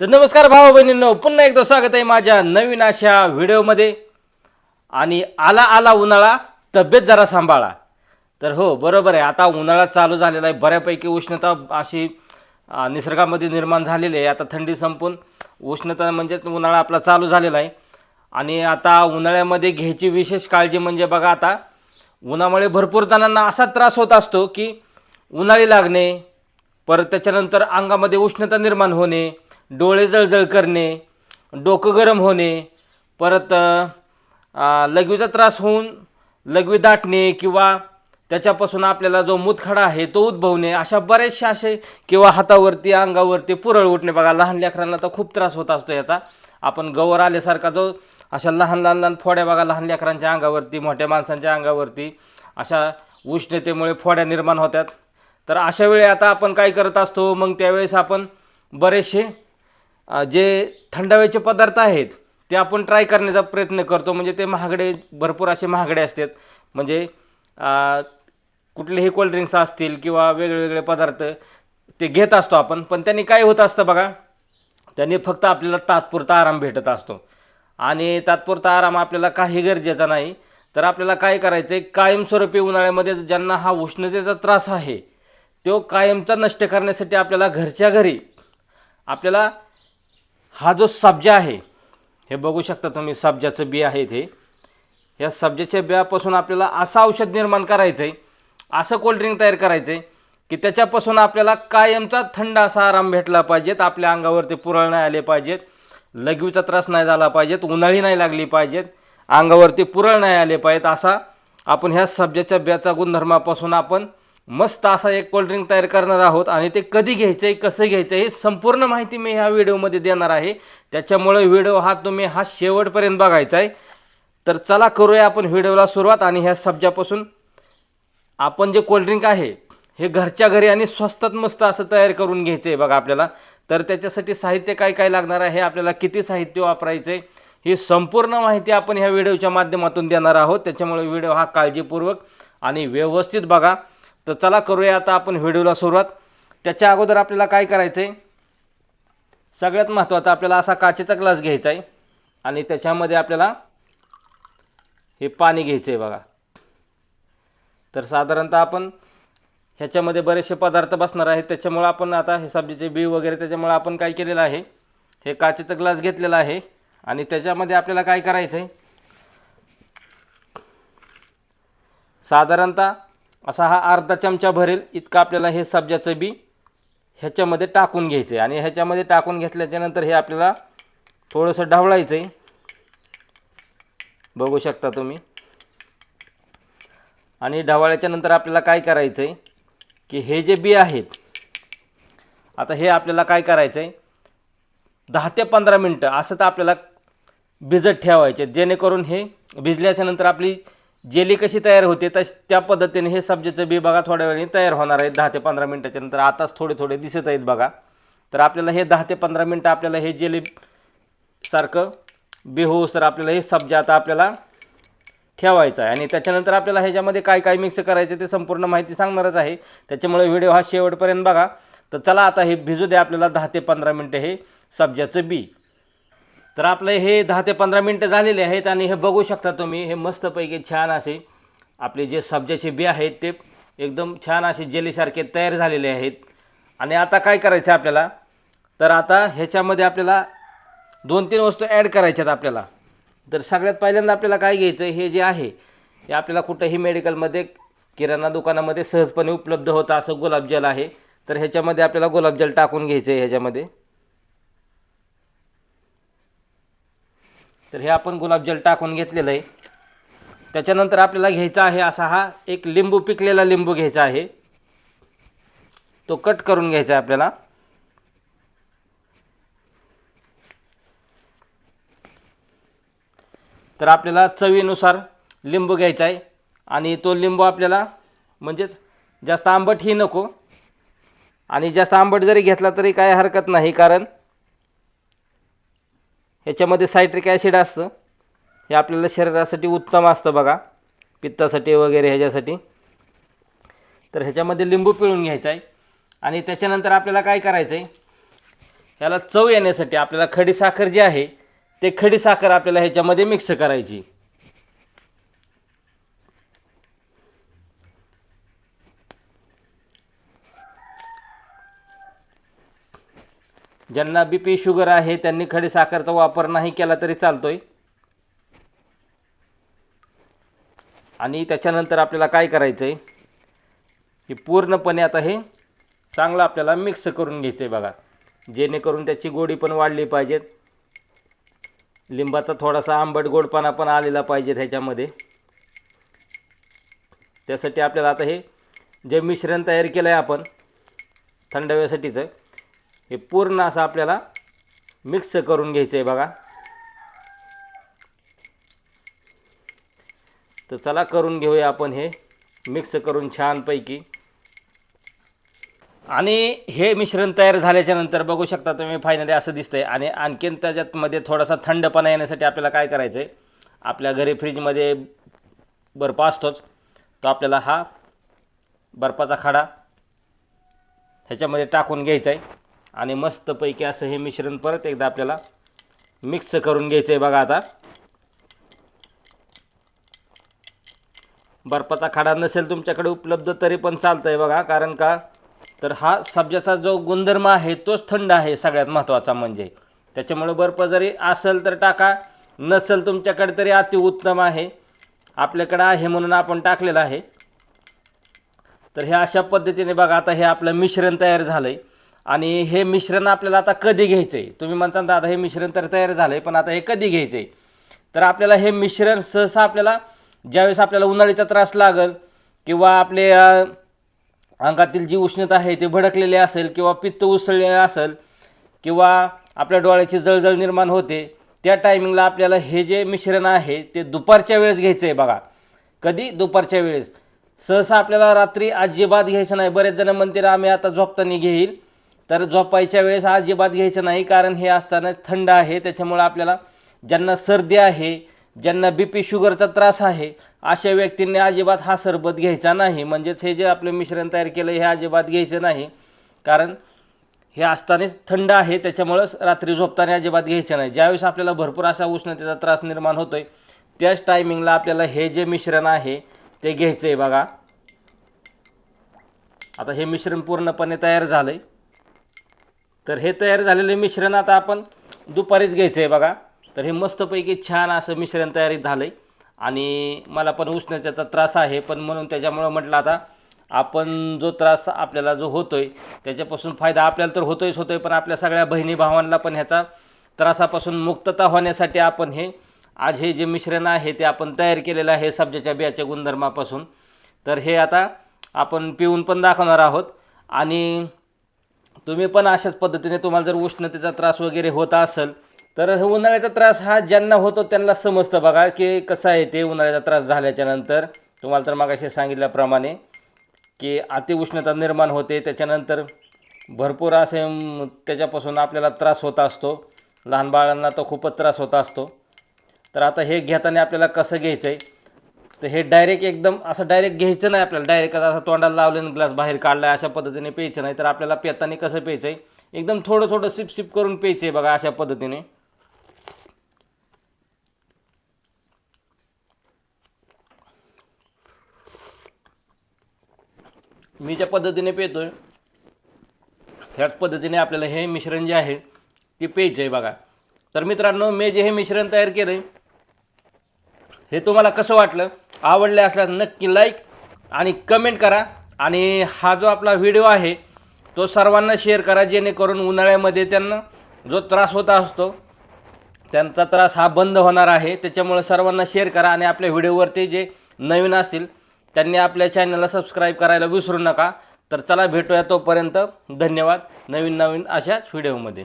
तर नमस्कार भाऊ बहिणींनो, पुन्हा एकदा स्वागत आहे माझ्या नवीन अशा व्हिडिओमध्ये. आणि आला आला उन्हाळा, तब्येत जरा सांभाळा. तर हो, बरोबर आहे, आता उन्हाळा चालू झालेला आहे. बऱ्यापैकी उष्णता अशी निसर्गामध्ये निर्माण झालेली आहे. आता थंडी संपून उष्णता म्हणजे उन्हाळा आपला चालू झालेला आहे. आणि आता उन्हाळ्यामध्ये घ्यायची विशेष काळजी म्हणजे बघा, आता उन्हामुळे भरपूर जणांना असा त्रास होत असतो की उन्हाळी लागणे, परत त्याच्यानंतर अंगामध्ये उष्णता निर्माण होणे, डोळे जळजळ करणे, डोकं गरम होणे, परत लघवीचा त्रास होऊन लघवी दाटणे किंवा त्याच्यापासून आपल्याला जो मूतखडा आहे तो उद्भवणे, अशा बरेचसे असे, किंवा हातावरती अंगावरती पुरळ उठणे. बघा, लहान लेकरांना तर खूप त्रास होत असतो याचा. आपण गवर आल्यासारखा जो अशा लहान लहान लहान फोड्या बघा लहान लेकरांच्या अंगावरती, मोठ्या माणसांच्या अंगावरती अशा उष्णतेमुळे फोड्या निर्माण होतात. तर अशा वेळी आता आपण काय करत असतो, मग त्यावेळेस आपण बरेचसे जे थंडाव्याचे पदार्थ आहेत ते आपण ट्राय करण्याचा प्रयत्न करतो. म्हणजे ते महागडे, भरपूर असे महागडे असतात. म्हणजे कुठलेही कोल्ड्रिंक्स असतील किंवा वेगवेगळे पदार्थ ते घेत असतो आपण. पण त्यांनी काय होत असतं बघा, त्यांनी फक्त आपल्याला तात्पुरता आराम भेटत असतो. आणि तात्पुरता आराम आपल्याला काही गरजेचा नाही. तर आपल्याला काय करायचं आहे, कायमस्वरूपी उन्हाळ्यामध्ये ज्यांना हा उष्णतेचा त्रास आहे तो कायमचा नष्ट करण्यासाठी आपल्याला घरच्या घरी आपल्याला हा जो सब्जा आहे, हे बघू शकता तुम्ही, सब्जाचं बी आहे ते. या सब्जाच्या बियापासून आपल्याला असं औषध निर्माण करायचं आहे, असं कोल्ड्रिंक तयार करायचं आहे की त्याच्यापासून आपल्याला कायमचा थंड असा आराम भेटला पाहिजेत. आपल्या अंगावरती पुरळ नाही आले पाहिजेत, लघवीचा त्रास नाही झाला पाहिजेत, उन्हाळी नाही लागली पाहिजेत, अंगावरती पुरळ नाही आले पाहिजेत. असा आपण ह्या सब्जाच्या बियाचा गुणधर्मापासून आपण मस्त असा एक कोल्ड्रिंक तयार करणार आहोत. आणि ते कधी घ्यायचं आहे, कसं घ्यायचं आहे, हे संपूर्ण माहिती मी ह्या व्हिडिओमध्ये देणार आहे. त्याच्यामुळे व्हिडिओ तुम्ही शेवटपर्यंत बघायचा आहे. तर चला करूया आपण व्हिडिओला सुरुवात. आणि ह्या सब्जापासून आपण जे कोल्ड्रिंक आहे हे घरच्या घरी आणि स्वस्तात मस्त असं तयार करून घ्यायचं आहे बघा आपल्याला. तर त्याच्यासाठी साहित्य काय काय लागणार आहे, आपल्याला किती साहित्य वापरायचं आहे, ही संपूर्ण माहिती आपण ह्या व्हिडिओच्या माध्यमातून देणार आहोत. त्याच्यामुळे व्हिडिओ काळजीपूर्वक आणि व्यवस्थित बघा. तर चला करूया आता आपण व्हिडिओला सुरुवात. त्याच्या अगोदर आपल्याला काय करायचं आहे, सगळ्यात महत्त्वाचं, आपल्याला असा काचेचा ग्लास घ्यायचा आहे आणि त्याच्यामध्ये आपल्याला हे पाणी घ्यायचं आहे बघा. तर साधारणतः आपण ह्याच्यामध्ये बरेचसे पदार्थ बसणार आहेत. त्याच्यामुळे आपण आता हे सब्जीचे बी वगैरे, त्याच्यामुळे आपण काय केलेलं आहे, हे काचेचा ग्लास घेतलेला आहे आणि त्याच्यामध्ये आपल्याला काय करायचं आहे, साधारणतः असा हा अर्धा चमचा भरेल इतका आपल्याला हे सब्जाचं बी ह्याच्यामध्ये टाकून घ्यायचं आहे. आणि ह्याच्यामध्ये टाकून घेतल्याच्यानंतर हे आपल्याला थोडंसं ढवळायचं आहे, बघू शकता तुम्ही. आणि ढवळल्याच्यानंतर आपल्याला काय करायचं आहे की हे जे बी आहेत, आता हे आपल्याला काय करायचं आहे, 10 ते 15 मिनटं असं तर आपल्याला भिजत ठेवायचे, जेणेकरून हे भिजल्याच्यानंतर आपली जेली कशी तयार होते त्या पद्धतीने हे सब्जाचं बी बघा थोड्या वेळाने तयार होणार आहे. 10 ते 15 मिनटाच्या नंतर आताच थोडे थोडे दिसत आहेत बघा. तर आपल्याला हे 10 ते 15 मिनटं आपल्याला हे जेली सारखं बी होऊस तर आपल्याला हे सब्जा आता आपल्याला ठेवायचं आहे. आणि त्याच्यानंतर आपल्याला ह्याच्यामध्ये काय काय मिक्स करायचं ते संपूर्ण माहिती सांगणारच आहे. त्याच्यामुळे व्हिडिओ शेवटपर्यंत बघा. तर चला आता हे भिजू द्या आपल्याला 10 ते 15 मिनटं हे सब्जाचं बी. तर आपले हे 10 ते 15 मिनटं झालेले आहेत आणि हे बघू शकता तुम्ही, हे मस्तपैकी छान असे आपले जे सब्जाचे बी आहेत ते एकदम छान असे जेलीसारखे तयार झालेले आहेत. आणि आता काय करायचं आपल्याला, तर आता ह्याच्यामध्ये आपल्याला 2-3 वस्तू ॲड करायच्यात आपल्याला. तर सगळ्यात पहिल्यांदा आपल्याला काय घ्यायचं, हे जे आहे हे आपल्याला कुठंही मेडिकलमध्ये, किराणा दुकानामध्ये सहजपणे उपलब्ध होतं असं गुलाबजल आहे. तर ह्याच्यामध्ये आपल्याला गुलाबजल टाकून घ्यायचं आहे ह्याच्यामध्ये. तर हे आपण गुलाबजल टाकून घेतलेलं आहे. त्याच्यानंतर आपल्याला घ्यायचा आहे असा हा एक लिंबू, पिकलेला लिंबू घ्यायचा आहे, तो कट करून घ्यायचा आहे आपल्याला. तर आपल्याला चवीनुसार लिंबू घ्यायचा आहे आणि तो लिंबू आपल्याला म्हणजेच जास्त आंबटही नको, आणि जास्त आंबट जरी घेतला तरी काय हरकत नाही, कारण ह्याच्यामध्ये सायट्रिक ॲसिड असतं. हे आपल्याला शरीरासाठी उत्तम असतं बघा, पित्तासाठी वगैरे ह्याच्यासाठी. तर ह्याच्यामध्ये लिंबू पिळून घ्यायचा आहे. आणि त्याच्यानंतर आपल्याला काय करायचं आहे, ह्याला चव येण्यासाठी आपल्याला खडीसाखर जी आहे ते खडीसाखर आपल्याला ह्याच्यामध्ये मिक्स करायची. ज्यांना BP शुगर आहे त्यांनी खडीसाखरचा वापर नाही केला तरी चालतोय. आणि त्याच्यानंतर आपल्याला काय करायचं आहे की पूर्णपणे आता हे चांगलं आपल्याला मिक्स करून घ्यायचं आहे बघा, जेणेकरून त्याची गोडी पण वाढली पाहिजेत. लिंबाचा थोडासा आंबट गोडपणा पण आलेला पाहिजे ह्याच्यामध्ये. त्यासाठी आपल्याला आता हे जे मिश्रण तयार केलं आहे आपण थंड हवेसाठीचं, हे पूर्ण असं आपल्याला मिक्स करून घ्यायचं आहे बघा. तर चला करून घेऊया आपण हे मिक्स करून छानपैकी. आणि हे मिश्रण तयार झाल्याच्या नंतर बघू शकता तुम्ही फायनली असं दिसतंय. आणि आणखीन त्याच्यामध्ये थोडासा थंडपणा येण्यासाठी आपल्याला काय करायचं आहे, आपल्या घरी फ्रीजमध्ये बर्फ असतोच, तो आपल्याला हा बर्फाचा खडा ह्याच्यामध्ये टाकून घ्यायचा आहे आणि मस्तपैकी असं हे मिश्रण परत एकदा आपल्याला मिक्स करून घ्यायचं आहे बघा. आता बर्फाचा खडा नसेल तुमच्याकडे उपलब्ध तरी पण चालतं आहे बघा, कारण का तर हा सब्जाचा जो गुणधर्म आहे तोच थंड आहे सगळ्यात महत्त्वाचा म्हणजे. त्याच्यामुळे बर्फ जरी असेल तर टाका, नसेल तुमच्याकडे तरी अतिउत्तम आहे. आपल्याकडे आहे म्हणून आपण टाकलेलं आहे. तर हे अशा पद्धतीने बघा आता हे आपलं मिश्रण तयार झालं आहे. आणि हे मिश्रण आपल्याला आता कधी घ्यायचं आहे, तुम्ही म्हणता दादा हे मिश्रण तर तयार झालं आहे पण आता हे कधी घ्यायचं आहे. तर आपल्याला हे मिश्रण सहसा आपल्याला ज्यावेळेस आपल्याला उन्हाळीचा त्रास लागेल किंवा आपले अंगातील जी उष्णता आहे ते भडकलेले असेल किंवा पित्त उसळलेले असेल किंवा आपल्या डोळ्याची जळजळ निर्माण होते, त्या टायमिंगला आपल्याला हे जे मिश्रण आहे ते दुपारच्या वेळेस घ्यायचं आहे बघा. कधी? दुपारच्या वेळेस. सहसा आपल्याला रात्री अजिबात घ्यायचं नाही. बरेच जण म्हणतील आम्ही आता झोपताना घेईल, तर झोपायच्या वेळेस अजिबात घ्यायचं नाही, कारण हे असताना थंड आहे. त्याच्यामुळे आपल्याला ज्यांना सर्दी आहे, ज्यांना BP शुगरचा त्रास आहे, अशा व्यक्तींनी अजिबात हा सरबत घ्यायचा नाही. म्हणजेच हे जे आपलं मिश्रण तयार केलं हे अजिबात घ्यायचं नाही, कारण हे असतानाच थंड आहे. त्याच्यामुळं रात्री झोपताना अजिबात घ्यायचं नाही. ज्यावेळेस आपल्याला भरपूर असा उष्णतेचा त्रास निर्माण होतो आहे त्याच टायमिंगला आपल्याला हे जे मिश्रण आहे ते घ्यायचं आहे बघा. आता हे मिश्रण पूर्णपणे तयार झालं आहे. तर हे तयार झालेले मिश्रण आता आपण दुपारीच घ्यायचं आहे बघा. तर हे मस्तपैकी छान असं मिश्रण तयारी झालं आहे. आणि मला पण उष्णतेचा त्रास आहे, पण म्हणून त्याच्यामुळं म्हटलं आता आपण जो त्रास आपल्याला जो होतो आहे त्याच्यापासून फायदा आपल्याला तर होतो आहे, पण आपल्या सगळ्या बहिणी भावांना पण ह्याचा त्रासापासून मुक्तता होण्यासाठी आपण हे आज हे जे मिश्रण आहे ते आपण तयार केलेलं आहे सब्जाच्या बियाच्या गुणधर्मापासून. तर हे आता आपण पिऊन पण दाखवणार आहोत. आणि तुम्ही पण अशाच पद्धतीने तुम्हाला जर उष्णतेचा त्रास वगैरे होत असेल तर उन्हाळ्याचा त्रास हा ज्यांना होतो त्यांना समजतं बघा की कसं आहे ते. उन्हाळ्याचा त्रास झाल्याच्या नंतर तुम्हाला तर मागाशी सांगितल्याप्रमाणे की अतिउष्णता निर्माण होते, त्याच्यानंतर भरपूर असे त्याच्यापासून आपल्याला त्रास होत असतो. लहान बाळांना तर खूपच त्रास होत असतो. तर आता हे घेताना आपल्याला कसं घ्यायचं आहे, तर हे डायरेक्ट एकदम असं डायरेक्ट घ्यायचं नाही आपल्याला. डायरेक्ट असं तोंडाला लावल्यानं ग्लास बाहेर काढला आहे अशा पद्धतीने प्यायचं नाही. तर आपल्याला पिताना कसं प्यायचं आहे, एकदम थोडं थोडं सिप सिप करून प्यायचं आहे बघा अशा पद्धतीने. मी ज्या पद्धतीने पितोय ह्याच पद्धतीने आपल्याला हे मिश्रण जे आहे ते प्यायचं आहे बघा. तर मित्रांनो, मी जे हे मिश्रण तयार केलं आहे हे तुम्हाला कसं वाटलं, आवडले असल्यास नक्की लाईक आणि कमेंट करा. आणि हा जो आपला व्हिडिओ आहे तो सर्वांना शेअर करा, जेणेकरून उन्हाळ्यामध्ये त्यांना जो त्रास होत असतो त्यांचा त्रास हा बंद होणार आहे. त्याच्यामुळे सर्वांना शेअर करा. आणि आपल्या व्हिडिओवरती जे नवीन असतील त्यांनी आपल्या चॅनलला सबस्क्राईब करायला विसरू नका. तर चला भेटूया तोपर्यंत. धन्यवाद. नवीन अशाच व्हिडिओमध्ये.